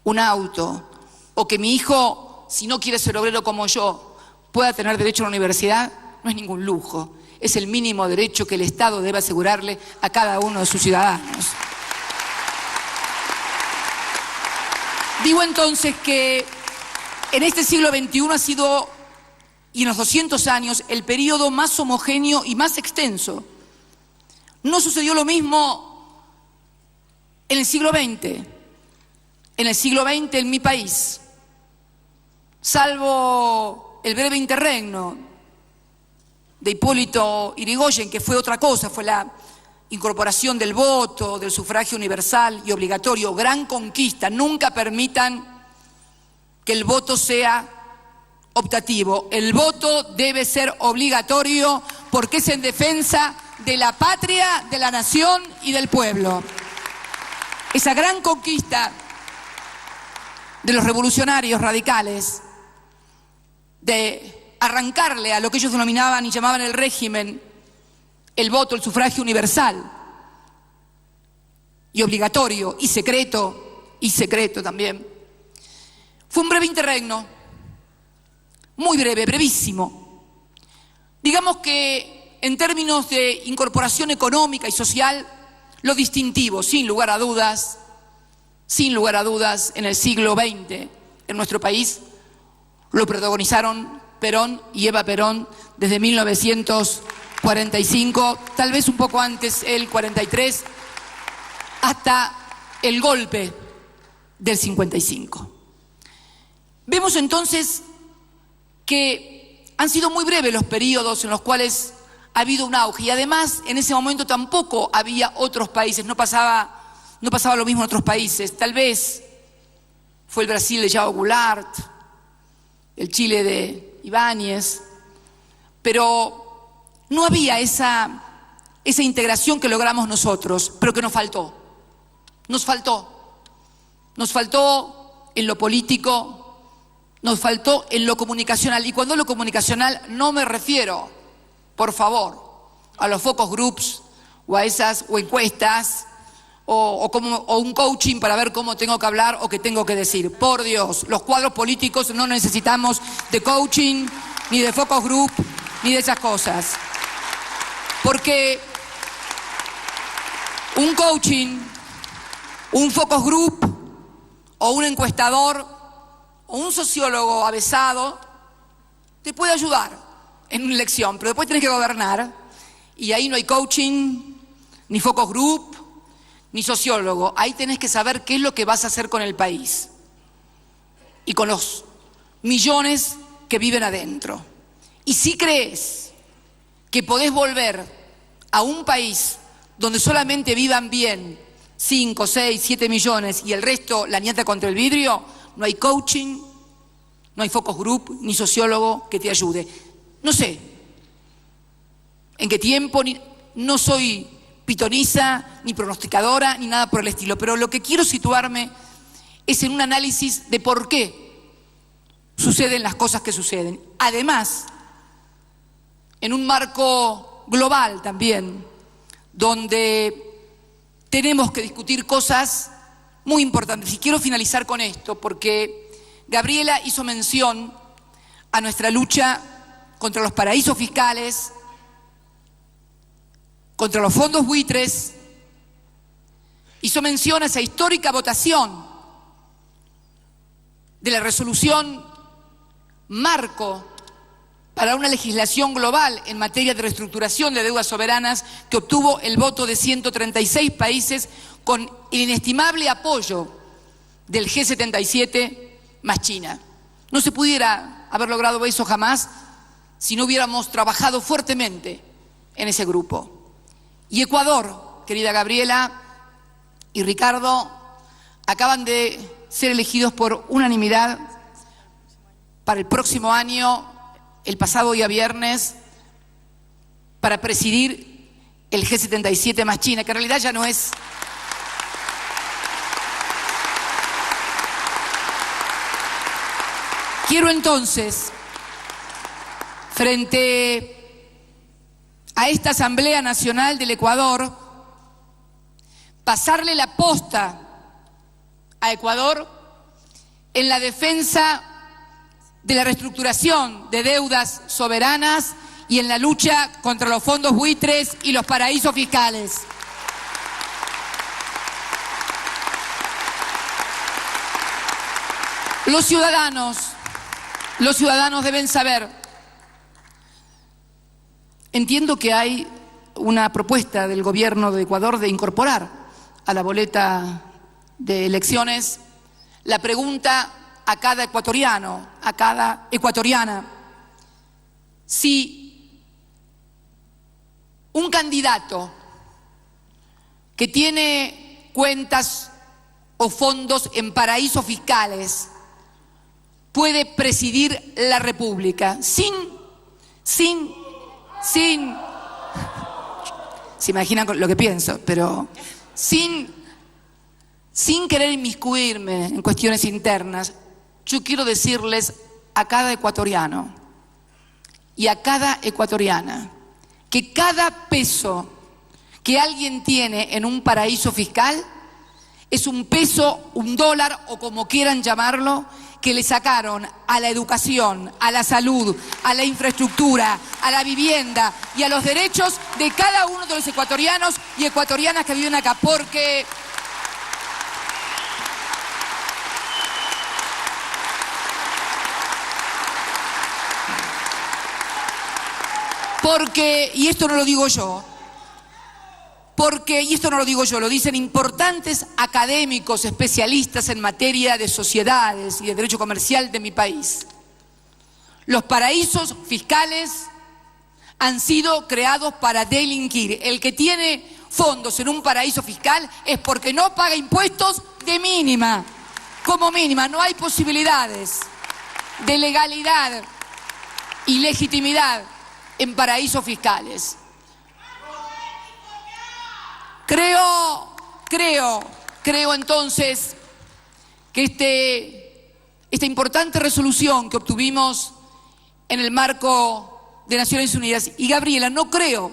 un auto, o que mi hijo, si no quiere ser obrero como yo, pueda tener derecho a la universidad, no es ningún lujo, es el mínimo derecho que el Estado debe asegurarle a cada uno de sus ciudadanos. Digo entonces que en este siglo XXI ha sido, y en los 200 años, el periodo más homogéneo y más extenso. No sucedió lo mismo en el siglo XX. En el siglo XX, en mi país, salvo el breve interregno de Hipólito Yrigoyen, que fue otra cosa, fue la incorporación del voto, del sufragio universal y obligatorio, gran conquista. Nunca permitan que el voto sea optativo. El voto debe ser obligatorio porque es en defensa de la patria, de la nación y del pueblo. Esa gran conquista de los revolucionarios radicales, de arrancarle a lo que ellos denominaban y llamaban el régimen, el voto, el sufragio universal y obligatorio y secreto también. Fue un breve interregno, muy breve, brevísimo. Digamos que en términos de incorporación económica y social, lo distintivo, sin lugar a dudas, en el siglo XX, en nuestro país, lo protagonizaron Perón y Eva Perón desde 1945, tal vez un poco antes, el 43, hasta el golpe del 55. Vemos entonces que han sido muy breves los periodos en los cuales ha habido un auge, y además en ese momento tampoco había otros países, no pasaba lo mismo en otros países. Tal vez fue el Brasil de João Goulart, el Chile de Ibáñez, pero no había esa integración que logramos nosotros, pero que nos faltó. Nos faltó en lo político, nos faltó en lo comunicacional. Y cuando hablo comunicacional no me refiero, por favor, a los focus groups o a esas o encuestas o un coaching para ver cómo tengo que hablar o qué tengo que decir. Por Dios, los cuadros políticos no necesitamos de coaching, ni de focus group, ni de esas cosas. Porque un coaching, un focus group o un encuestador o un sociólogo avesado te puede ayudar en una elección, pero después tienes que gobernar y ahí no hay coaching, ni focus group, ni sociólogo. Ahí tenés que saber qué es lo que vas a hacer con el país y con los millones que viven adentro. Y si crees que podés volver a un país donde solamente vivan bien 5, 6, 7 millones y el resto la nieta contra el vidrio, no hay coaching, no hay focus group, ni sociólogo que te ayude. No sé en qué tiempo, no soy pitoniza, ni pronosticadora, ni nada por el estilo, pero lo que quiero situarme es en un análisis de por qué suceden las cosas que suceden. Además, en un marco global también, donde tenemos que discutir cosas muy importantes. Y quiero finalizar con esto, porque Gabriela hizo mención a nuestra lucha contra los paraísos fiscales, contra los fondos buitres, hizo mención a esa histórica votación de la resolución marco para una legislación global en materia de reestructuración de deudas soberanas que obtuvo el voto de 136 países con el inestimable apoyo del G77 más China. No se pudiera haber logrado eso jamás si no hubiéramos trabajado fuertemente en ese grupo. Y Ecuador, querida Gabriela y Ricardo, acaban de ser elegidos por unanimidad para el próximo año, el pasado día viernes, para presidir el G77 más China, que en realidad ya no es. Quiero entonces, frente a esta Asamblea Nacional del Ecuador, pasarle la posta a Ecuador en la defensa de la reestructuración de deudas soberanas y en la lucha contra los fondos buitres y los paraísos fiscales. Los ciudadanos deben saber. Entiendo que hay una propuesta del gobierno de Ecuador de incorporar a la boleta de elecciones la pregunta a cada ecuatoriano, a cada ecuatoriana, si un candidato que tiene cuentas o fondos en paraísos fiscales puede presidir la República sin se imaginan lo que pienso, pero sin querer inmiscuirme en cuestiones internas. Yo quiero decirles a cada ecuatoriano y a cada ecuatoriana que cada peso que alguien tiene en un paraíso fiscal es un peso, un dólar o como quieran llamarlo, que le sacaron a la educación, a la salud, a la infraestructura, a la vivienda y a los derechos de cada uno de los ecuatorianos y ecuatorianas que viven acá, porque y esto no lo digo yo, lo dicen importantes académicos especialistas en materia de sociedades y de derecho comercial de mi país. Los paraísos fiscales han sido creados para delinquir. El que tiene fondos en un paraíso fiscal es porque no paga impuestos de mínima. Como mínima, no hay posibilidades de legalidad y legitimidad en paraísos fiscales. Creo entonces que esta importante resolución que obtuvimos en el marco de Naciones Unidas, y Gabriela, no creo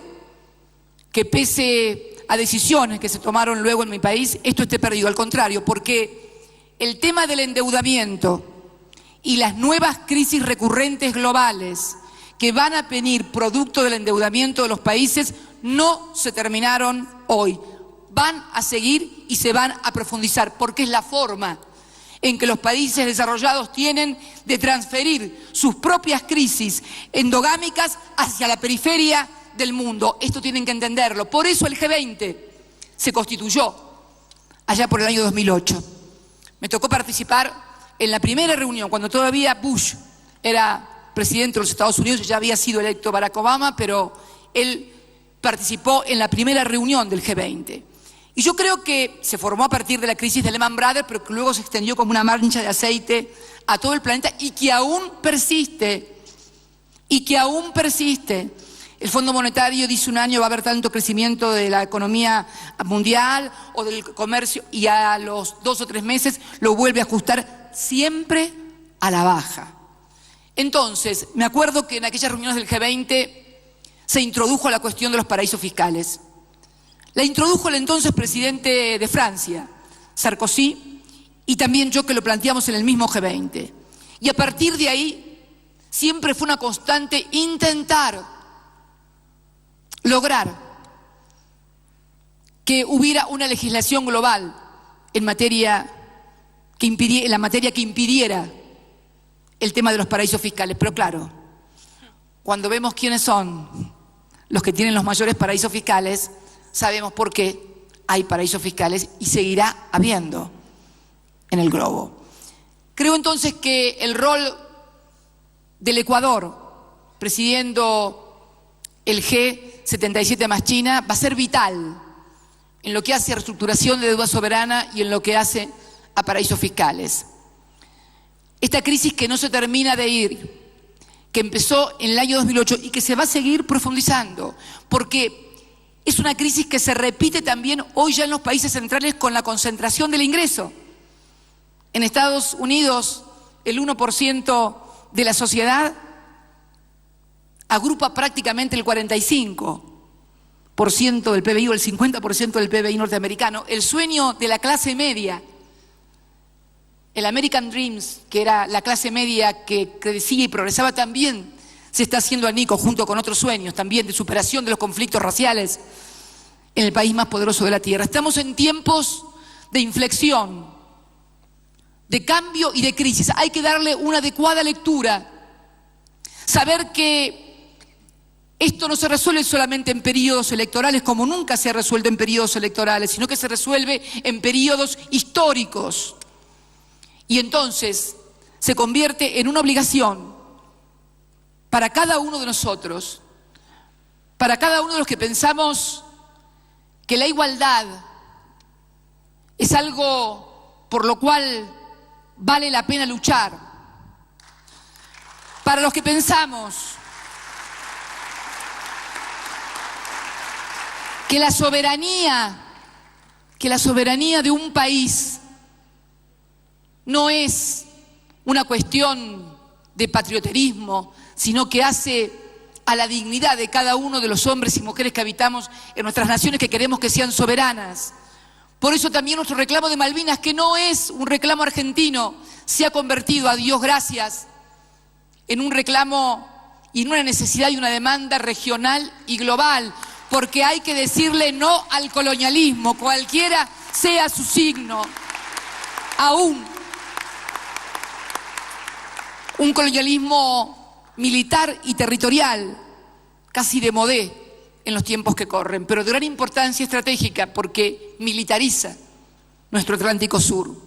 que pese a decisiones que se tomaron luego en mi país, esto esté perdido, al contrario, porque el tema del endeudamiento y las nuevas crisis recurrentes globales que van a venir producto del endeudamiento de los países no se terminaron hoy. Van a seguir y se van a profundizar, porque es la forma en que los países desarrollados tienen de transferir sus propias crisis endogámicas hacia la periferia del mundo. Esto tienen que entenderlo. Por eso el G20 se constituyó allá por el año 2008. Me tocó participar en la primera reunión, cuando todavía Bush era presidente de los Estados Unidos, ya había sido electo Barack Obama, pero él participó en la primera reunión del G20. Y yo creo que se formó a partir de la crisis de Lehman Brothers, pero que luego se extendió como una mancha de aceite a todo el planeta y que aún persiste. El Fondo Monetario dice un año va a haber tanto crecimiento de la economía mundial o del comercio, y a los 2 o 3 meses lo vuelve a ajustar siempre a la baja. Entonces, me acuerdo que en aquellas reuniones del G20 se introdujo la cuestión de los paraísos fiscales. La introdujo el entonces presidente de Francia, Sarkozy, y también yo, que lo planteamos en el mismo G20. Y a partir de ahí siempre fue una constante intentar lograr que hubiera una legislación global en la materia que impidiera el tema de los paraísos fiscales. Pero claro, cuando vemos quiénes son los que tienen los mayores paraísos fiscales, sabemos por qué hay paraísos fiscales y seguirá habiendo en el globo. Creo entonces que el rol del Ecuador, presidiendo el G77 más China, va a ser vital en lo que hace a reestructuración de deuda soberana y en lo que hace a paraísos fiscales. Esta crisis que no se termina de ir, que empezó en el año 2008 y que se va a seguir profundizando, porque es una crisis que se repite también hoy ya en los países centrales con la concentración del ingreso. En Estados Unidos, el 1% de la sociedad agrupa prácticamente el 45% del PBI o el 50% del PBI norteamericano. El sueño de la clase media, el American Dreams, que era la clase media que crecía y progresaba, también se está haciendo añicos junto con otros sueños también de superación de los conflictos raciales en el país más poderoso de la Tierra. Estamos en tiempos de inflexión, de cambio y de crisis. Hay que darle una adecuada lectura, saber que esto no se resuelve solamente en periodos electorales, como nunca se ha resuelto en periodos electorales, sino que se resuelve en periodos históricos. Y entonces se convierte en una obligación para cada uno de nosotros, para cada uno de los que pensamos que la igualdad es algo por lo cual vale la pena luchar, para los que pensamos que la soberanía de un país no es una cuestión de patrioterismo, sino que hace a la dignidad de cada uno de los hombres y mujeres que habitamos en nuestras naciones, que queremos que sean soberanas. Por eso también nuestro reclamo de Malvinas, que no es un reclamo argentino, se ha convertido, a Dios gracias, en un reclamo y en una necesidad y una demanda regional y global, porque hay que decirle no al colonialismo, cualquiera sea su signo, aún un colonialismo militar y territorial, casi de modé en los tiempos que corren, pero de gran importancia estratégica porque militariza nuestro Atlántico Sur.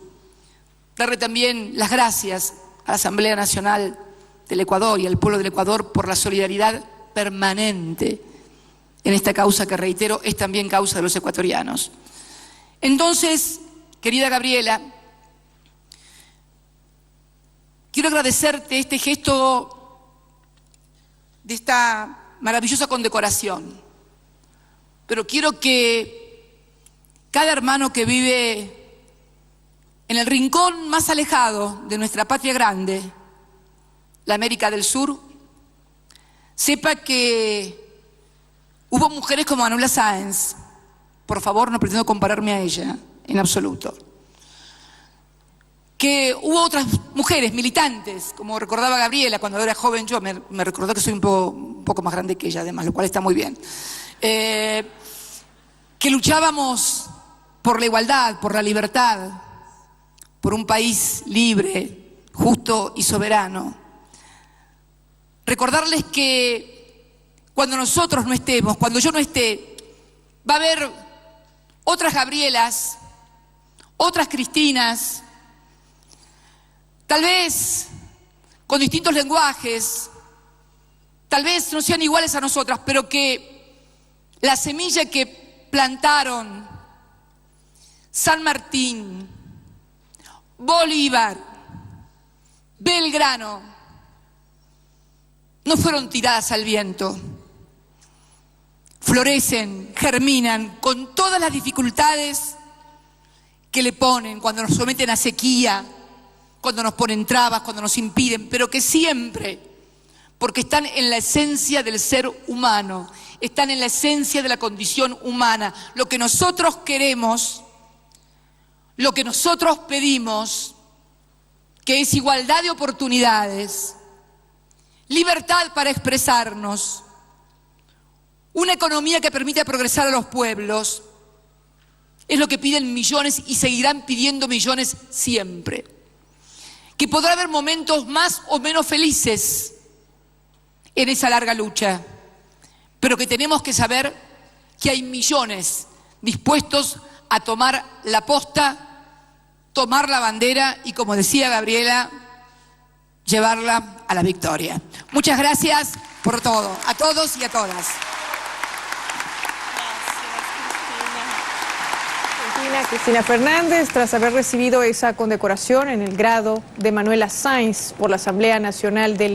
Darle también las gracias a la Asamblea Nacional del Ecuador y al pueblo del Ecuador por la solidaridad permanente en esta causa que, reitero, es también causa de los ecuatorianos. Entonces, querida Gabriela, quiero agradecerte este gesto de esta maravillosa condecoración, pero quiero que cada hermano que vive en el rincón más alejado de nuestra patria grande, la América del Sur, sepa que hubo mujeres como Manuela Sáenz. Por favor, no pretendo compararme a ella en absoluto. Que hubo otras mujeres militantes, como recordaba Gabriela cuando era joven. Yo me recordó que soy un poco más grande que ella, además, lo cual está muy bien. Que luchábamos por la igualdad, por la libertad, por un país libre, justo y soberano. Recordarles que cuando nosotros no estemos, cuando yo no esté, va a haber otras Gabrielas, otras Cristinas, tal vez con distintos lenguajes, tal vez no sean iguales a nosotras, pero que la semilla que plantaron San Martín, Bolívar, Belgrano, no fueron tiradas al viento. Florecen, germinan con todas las dificultades que le ponen cuando nos someten a sequía, cuando nos ponen trabas, cuando nos impiden, pero que siempre, porque están en la esencia del ser humano, están en la esencia de la condición humana. Lo que nosotros queremos, lo que nosotros pedimos, que es igualdad de oportunidades, libertad para expresarnos, una economía que permita progresar a los pueblos, es lo que piden millones y seguirán pidiendo millones siempre. Que podrá haber momentos más o menos felices en esa larga lucha, pero que tenemos que saber que hay millones dispuestos a tomar la posta, tomar la bandera y, como decía Gabriela, llevarla a la victoria. Muchas gracias por todo, a todos y a todas. Cristina Fernández, tras haber recibido esa condecoración en el grado de Manuela Sáenz por la Asamblea Nacional del